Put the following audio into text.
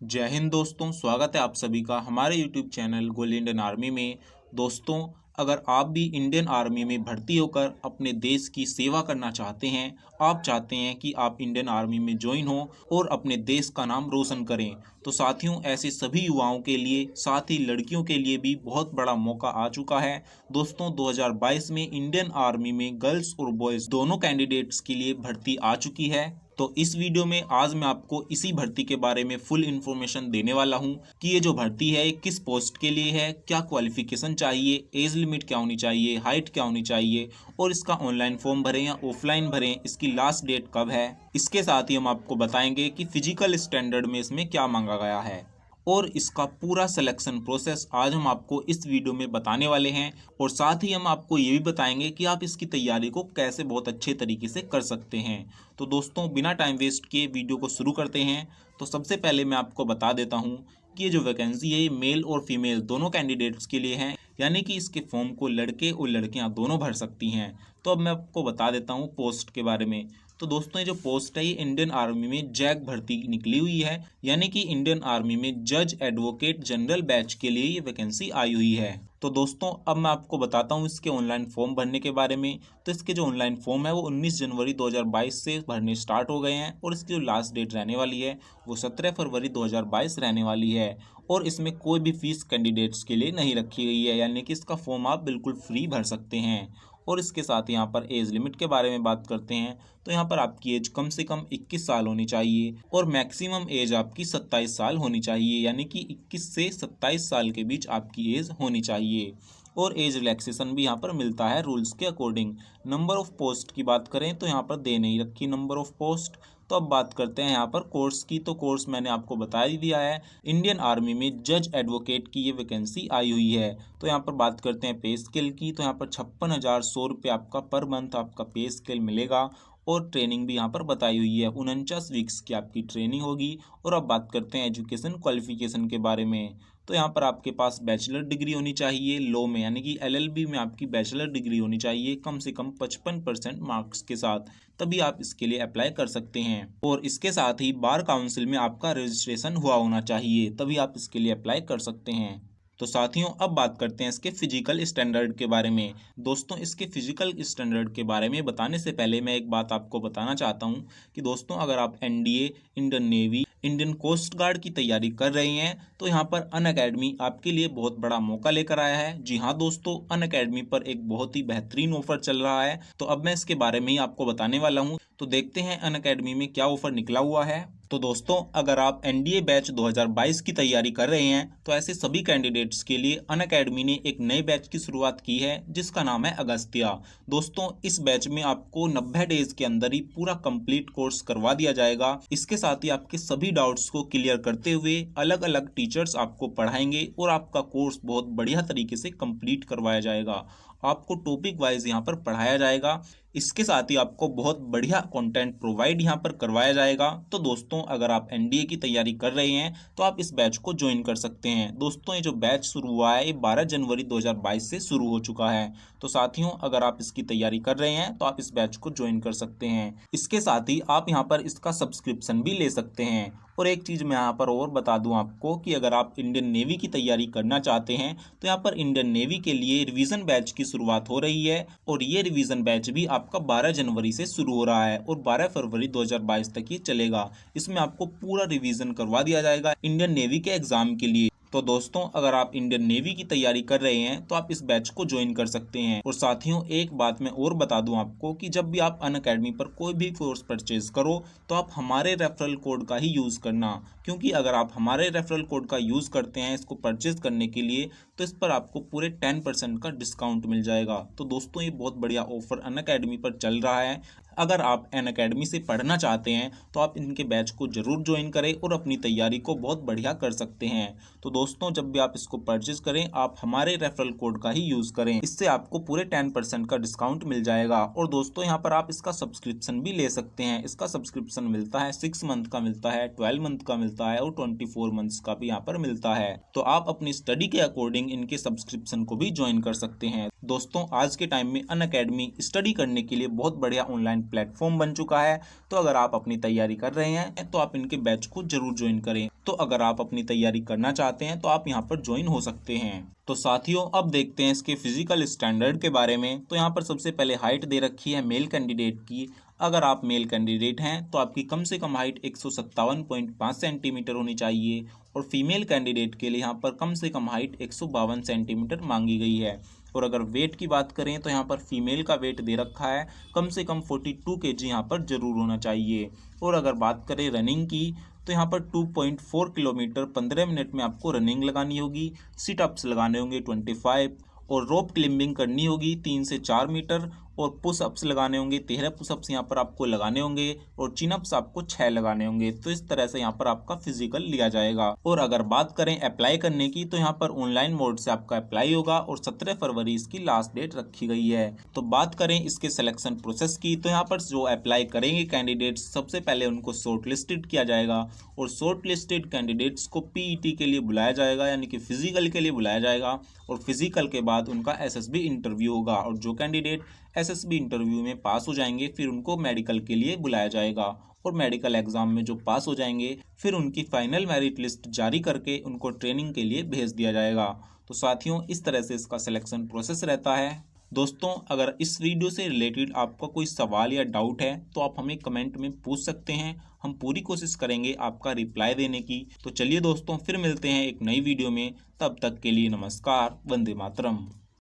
जय हिंद दोस्तों, स्वागत है आप सभी का हमारे YouTube channel gold Indian army में। दोस्तों, अगर आप भी इंडियन आर्मी में भर्ती होकर अपने देश की सेवा करना चाहते हैं, आप चाहते हैं कि आप इंडियन आर्मी में ज्वाइन हो और अपने देश का नाम रोशन करें, तो साथियों ऐसे सभी युवाओं के लिए, साथ ही लड़कियों के लिए भी बहुत बड़ा मौका आ चुका है। दोस्तों 2022 में इंडियन आर्मी में गर्ल्स और बॉयज़ दोनों कैंडिडेट्स के लिए भर्ती आ चुकी है। तो इस वीडियो में आज मैं आपको इसी भर्ती के बारे में फुल इन्फॉर्मेशन देने वाला हूं कि ये जो भर्ती है किस पोस्ट के लिए है, क्या क्वालिफिकेशन चाहिए, एज लिमिट क्या होनी चाहिए, हाइट क्या होनी चाहिए और इसका ऑनलाइन फॉर्म भरें या ऑफलाइन भरें, इसकी लास्ट डेट कब है। इसके साथ ही हम आपको बताएंगे कि फिजिकल स्टैंडर्ड में इसमें क्या मांगा गया है और इसका पूरा सिलेक्शन प्रोसेस आज हम आपको इस वीडियो में बताने वाले हैं। और साथ ही हम आपको ये भी बताएंगे कि आप इसकी तैयारी को कैसे बहुत अच्छे तरीके से कर सकते हैं। तो दोस्तों बिना टाइम वेस्ट किए वीडियो को शुरू करते हैं। तो सबसे पहले मैं आपको बता देता हूँ कि ये जो वैकेंसी है ये मेल और फीमेल दोनों कैंडिडेट्स के लिए है, यानी कि इसके फॉर्म को लड़के और लड़कियां दोनों भर सकती हैं। तो अब मैं आपको बता देता हूँ पोस्ट के बारे में। तो दोस्तों ये जो पोस्ट है ये इंडियन आर्मी में जैक भर्ती निकली हुई है, यानी कि इंडियन आर्मी में जज एडवोकेट जनरल बैच के लिए ये वैकेंसी आई हुई है। तो दोस्तों अब मैं आपको बताता हूँ इसके ऑनलाइन फॉर्म भरने के बारे में। तो इसके जो ऑनलाइन फॉर्म है वो 19 जनवरी 2022 से भरने स्टार्ट हो गए हैं और इसकी जो लास्ट डेट रहने वाली है वो 17 फरवरी 2022 रहने वाली है। और इसमें कोई भी फीस कैंडिडेट्स के लिए नहीं रखी गई है, यानी कि इसका फॉर्म आप बिल्कुल फ्री भर सकते हैं। और इसके साथ यहाँ पर एज लिमिट के बारे में बात करते हैं तो यहाँ पर आपकी एज कम से कम 21 साल होनी चाहिए और मैक्सिमम एज आपकी 27 साल होनी चाहिए, यानी कि 21 से 27 साल के बीच आपकी एज होनी चाहिए। और एज रिलैक्सेशन भी यहाँ पर मिलता है रूल्स के अकॉर्डिंग। नंबर ऑफ पोस्ट की बात करें तो यहाँ पर दे नहीं रखी नंबर ऑफ पोस्ट। तो अब बात करते हैं यहाँ पर कोर्स की। तो कोर्स मैंने आपको बता ही दिया है, इंडियन आर्मी में जज एडवोकेट की ये वैकेंसी आई हुई है। तो यहाँ पर बात करते हैं पे स्केल की। तो यहाँ पर 56,100 रुपये आपका पर मंथ आपका पे स्केल मिलेगा और ट्रेनिंग भी यहाँ पर बताई हुई है, 49 वीक्स की आपकी ट्रेनिंग होगी। और अब बात करते हैं एजुकेशन क्वालिफिकेशन के बारे में। तो यहाँ पर आपके पास बैचलर डिग्री होनी चाहिए लॉ में, यानी कि एलएलबी में आपकी बैचलर डिग्री होनी चाहिए कम से कम 55% मार्क्स के साथ, तभी आप इसके लिए अप्लाई कर सकते हैं। और इसके साथ ही बार काउंसिल में आपका रजिस्ट्रेशन हुआ होना चाहिए, तभी आप इसके लिए अप्लाई कर सकते हैं। तो साथियों अब बात करते हैं इसके फिजिकल स्टैंडर्ड के बारे में। दोस्तों इसके फिजिकल स्टैंडर्ड के बारे में बताने से पहले मैं एक बात आपको बताना चाहता हूं कि दोस्तों अगर आप NDA, Indian Navy, Indian Coast Guard की तैयारी कर रहे हैं तो यहाँ पर अनअकैडमी आपके लिए बहुत बड़ा मौका लेकर आया है। जी हाँ दोस्तों, अनअकैडमी पर एक बहुत ही बेहतरीन ऑफर चल रहा है। तो अब मैं इसके बारे में ही आपको बताने वाला हूँ। तो देखते हैं अनअकैडमी में क्या ऑफर निकला हुआ है। तो दोस्तों अगर आप एनडीए बैच 2022 की तैयारी कर रहे हैं तो ऐसे सभी कैंडिडेट्स के लिए अनअकैडमी ने एक नए बैच की शुरुआत की है जिसका नाम है अगस्त्या। दोस्तों इस बैच में आपको 90 डेज के अंदर ही पूरा कंप्लीट कोर्स करवा दिया जाएगा। इसके साथ ही आपके सभी डाउट्स को क्लियर करते हुए अलग अलग टीचर्स आपको पढ़ाएंगे और आपका कोर्स बहुत बढ़िया तरीके से कंप्लीट करवाया जाएगा। आपको टॉपिक वाइज यहाँ पर पढ़ाया जाएगा। इसके साथ ही आपको बहुत बढ़िया कंटेंट प्रोवाइड यहाँ पर करवाया जाएगा। तो दोस्तों अगर आप एनडीए की तैयारी कर रहे हैं तो आप इस बैच को ज्वाइन कर सकते हैं। दोस्तों ये जो बैच शुरू हुआ है ये 12 जनवरी 2022 से शुरू हो चुका है। तो साथियों अगर आप इसकी तैयारी कर रहे हैं तो आप इस बैच को ज्वाइन कर सकते हैं। इसके साथ ही आप यहाँ पर इसका सब्सक्रिप्शन भी ले सकते हैं। और एक चीज़ मैं यहाँ पर और बता दूं आपको कि अगर आप इंडियन नेवी की तैयारी करना चाहते हैं तो यहाँ पर इंडियन नेवी के लिए रिवीजन बैच की शुरुआत हो रही है और ये रिवीजन बैच भी आपका 12 जनवरी से शुरू हो रहा है और 12 फरवरी 2022 तक ये चलेगा। इसमें आपको पूरा रिवीजन करवा दिया जाएगा इंडियन नेवी के एग्जाम के लिए। तो दोस्तों अगर आप इंडियन नेवी की तैयारी कर रहे हैं तो आप इस बैच को ज्वाइन कर सकते हैं। और साथियों एक बात मैं और बता दूं आपको कि जब भी आप अनअकैडमी पर कोई भी कोर्स परचेज करो तो आप हमारे रेफरल कोड का ही यूज़ करना, क्योंकि अगर आप हमारे रेफरल कोड का यूज़ करते हैं इसको परचेज करने के लिए तो इस पर आपको पूरे 10% का डिस्काउंट मिल जाएगा। तो दोस्तों ये बहुत बढ़िया ऑफर अनअकैडमी पर चल रहा है। अगर आप अनअकैडमी से पढ़ना चाहते हैं तो आप इनके बैच को जरूर ज्वाइन करें और अपनी तैयारी को बहुत बढ़िया कर सकते हैं। तो दोस्तों जब भी आप इसको परचेज करें आप हमारे रेफरल कोड का ही यूज़ करें, इससे आपको पूरे 10% का डिस्काउंट मिल जाएगा। और दोस्तों यहाँ पर आप इसका सब्सक्रिप्शन भी ले सकते हैं। इसका सब्सक्रिप्शन मिलता है 6 मंथ का मिलता है, 12 मंथ का मिलता है और 24 मंथ्स का भी यहाँ पर मिलता है। तो आप अपनी स्टडी के अकॉर्डिंग इनके सब्सक्रिप्शन को भी ज्वाइन कर सकते हैं। दोस्तों आज के टाइम में अनअकैडमी स्टडी करने के लिए बहुत बढ़िया ऑनलाइन प्लेटफॉर्म बन चुका है। तो अगर आप अपनी तैयारी कर रहे हैं तो आप इनके बैच को जरूर ज्वाइन करें। तो अगर आप अपनी तैयारी करना चाहते हैं तो आप यहाँ पर ज्वाइन हो सकते हैं। तो साथियों अब देखते हैं इसके फिजिकल स्टैंडर्ड के बारे में। तो यहाँ पर सबसे पहले हाइट दे रखी है मेल कैंडिडेट की। अगर आप मेल कैंडिडेट हैं तो आपकी कम से कम हाइट 157.5 सेंटीमीटर होनी चाहिए और फीमेल कैंडिडेट के लिए यहाँ पर कम से कम हाइट 152 सेंटीमीटर मांगी गई है। और अगर वेट की बात करें तो यहाँ पर फीमेल का वेट दे रखा है कम से कम 42 kg यहाँ पर जरूर होना चाहिए। और अगर बात करें रनिंग की तो यहाँ पर 2.4 किलोमीटर 15 मिनट में आपको रनिंग लगानी होगी, सिटअप्स लगाने होंगे 25 और रोप क्लिम्बिंग करनी होगी 3 से 4 मीटर और पुशअप्स लगाने होंगे 13 पुशअप्स यहाँ पर आपको लगाने होंगे और चिनअप्स आपको 6 लगाने होंगे। तो इस तरह से यहाँ पर आपका फिजिकल लिया जाएगा। और अगर बात करें अप्लाई करने की तो यहाँ पर ऑनलाइन मोड से आपका अप्लाई होगा और 17 फरवरी इसकी लास्ट डेट रखी गई है। तो बात करें इसके सिलेक्शन प्रोसेस की तो यहाँ पर जो अप्लाई करेंगे कैंडिडेट्स सबसे पहले उनको शॉर्ट लिस्टेड किया जाएगा और शॉर्ट लिस्टेड कैंडिडेट्स को पीईटी के लिए बुलाया जाएगा यानी कि फिजिकल के लिए बुलाया जाएगा और फिजिकल के बाद उनका एसएसबी इंटरव्यू होगा और जो कैंडिडेट एसएसबी इंटरव्यू में पास हो जाएंगे फिर उनको मेडिकल के लिए बुलाया जाएगा और मेडिकल एग्जाम में जो पास हो जाएंगे फिर उनकी फाइनल मेरिट लिस्ट जारी करके उनको ट्रेनिंग के लिए भेज दिया जाएगा। तो साथियों इस तरह से इसका सिलेक्शन प्रोसेस रहता है। दोस्तों अगर इस वीडियो से रिलेटेड आपका कोई सवाल या डाउट है तो आप हमें कमेंट में पूछ सकते हैं, हम पूरी कोशिश करेंगे आपका रिप्लाई देने की। तो चलिए दोस्तों फिर मिलते हैं एक नई वीडियो में, तब तक के लिए नमस्कार, वंदे मातरम।